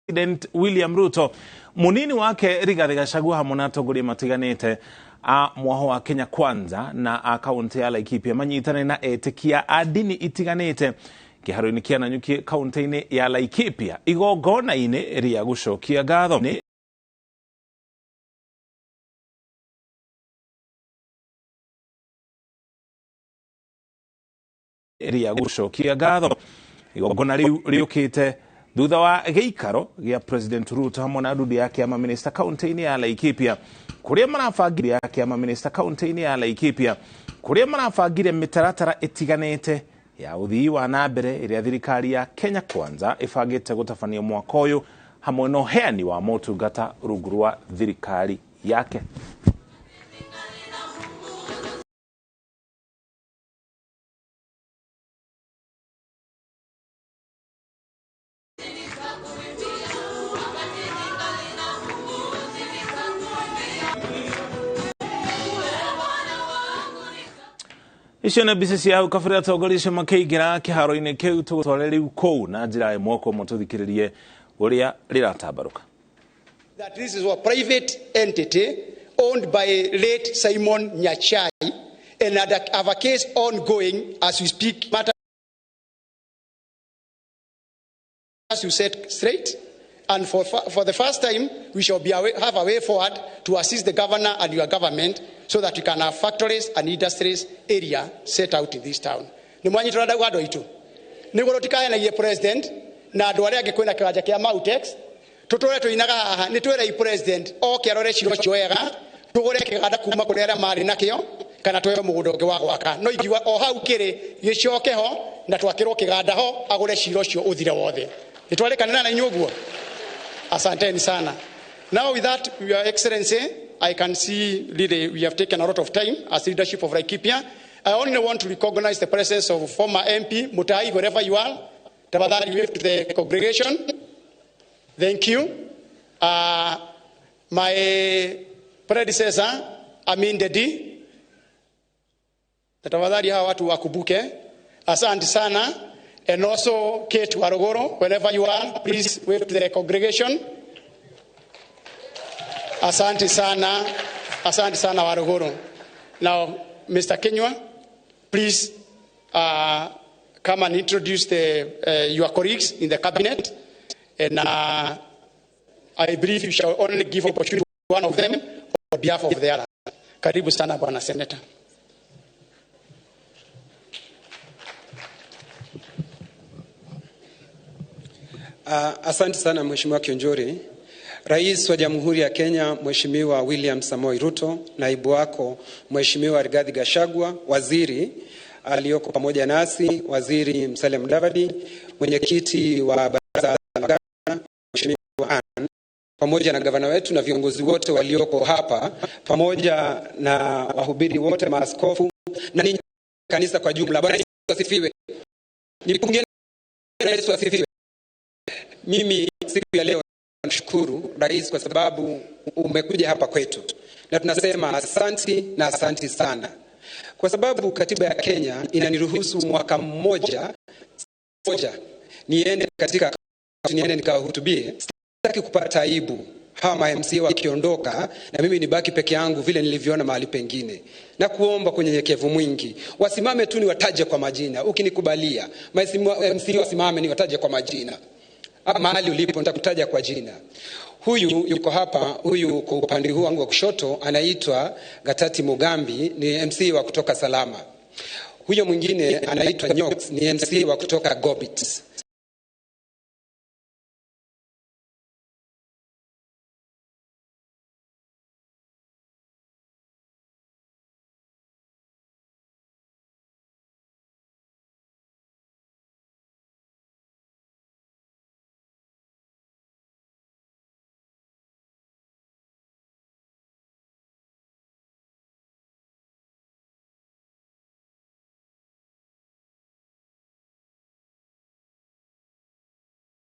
President William Ruto Mũnini wake Rigathi Gachagua hamwe na atongoria matiganite a mwaho wa Kenya Kwanza na a kaunti ya Laikipia manyitane na etikia a dini itiganite kiharo-ini kia Nanyuki kaunti-ini ya Laikipia igongona-inĩ ria gũcokia ngatho igongona riu riukite thutha wa giikaro gia President Ruto hamwe na nduthi yake ama minister kaunti-ini ya Laikipia kuria marabangire yake ama minister kaunti-ini ya Laikipia kuria marabangire mitaratara itiganite ya uthii wa nambere iria thirikari ya Kenya Kwanza ifangite gutabania mwaka uyu hamwe no heani wa motungata rungu rwa thirikari yake. Icio na bisisi ya ukafiri atongoria makeigira kiharo-ini kiu tugutware riu kou na njira imwe kwa mututhikiririe uria riratambaruka. That this is a private entity owned by late Simon Nyachai and have a case ongoing as we speak. Matters you set straight, and for the first time we shall have a way forward to assist the governor and your government so that we can have factories and industries area set out in this town. Ni mwanyi turada gwado itu. Ni gorotika na ye president na andu aria ngikwina kiwanja kia Mautex tutore tuinaga haha ni twera i president o kiarore ciro ciwega tugore kiganda kuma kuri aria mari nakio kana twere mugundo ungi wa gwaka no ingiwa o hau kiri gicoke ho na twakirwo kiganda ho agure ciro cio uthire wothe ni twarekanana na inyuguo. Asanteni sana. Now with that, Your Excellency, I can see really we have taken a lot of time as leadership of Laikipia. I only want to recognize the presence of former MP Mutai, wherever you are. Tafadhali wave to the congregation. Thank you. My predecessor, Amin Dedi. Tafadhali hawa watu wakubuke. Asante sana. And also Kate Warogoro, wherever you are, please wave to the congregation. Asante sana Warogoro. Now, Mr. Kenywa, please come and introduce your colleagues in the cabinet. And I believe you shall only give opportunity to one of them on behalf of the other. Karibu sana Bwana Senator. Asante sana Mheshimiwa Kionjori. Rais wa Jamhuri ya Kenya Mheshimiwa William Samoei Ruto, naibu wako Mheshimiwa Rigathi Gachagua, waziri aliyoko pamoja nasi, waziri Musalia Mudavadi, mwenyekiti wa baraza la magavana Mheshimiwa Ann, pamoja na gavana wetu na viongozi wote walioko hapa, pamoja na wahubiri wote, maaskofu na ninyi kanisa kwa jumla. Bwana Yesu asifiwe. Nipongeze Yesu asifiwe. Mimi siku ya leo nashukuru Rais kwa sababu umekuja hapa kwetu. Na tunasema asanti sana. Kwa sababu katiba ya Kenya inaniruhusu mwaka mmoja niende nikahutubie. Sitaki kupata aibu hama MC wakiondoka na mimi nibaki peke yangu vile nilivyoona mahali pengine. Na kuomba kwa unyenyekevu mwingi wasimame tu niwataje kwa majina. Ukinikubalia MC wasimame niwataje kwa majina. Mahali ulipo nitakutaja kwa jina. Huyu yuko hapa, huyu kwa upande huu wangu wa kushoto anaitwa Gatati Mugambi, ni MC wa kutoka Salama. Huyo mwingine anaitwa Nyox, ni MC wa kutoka Gobit.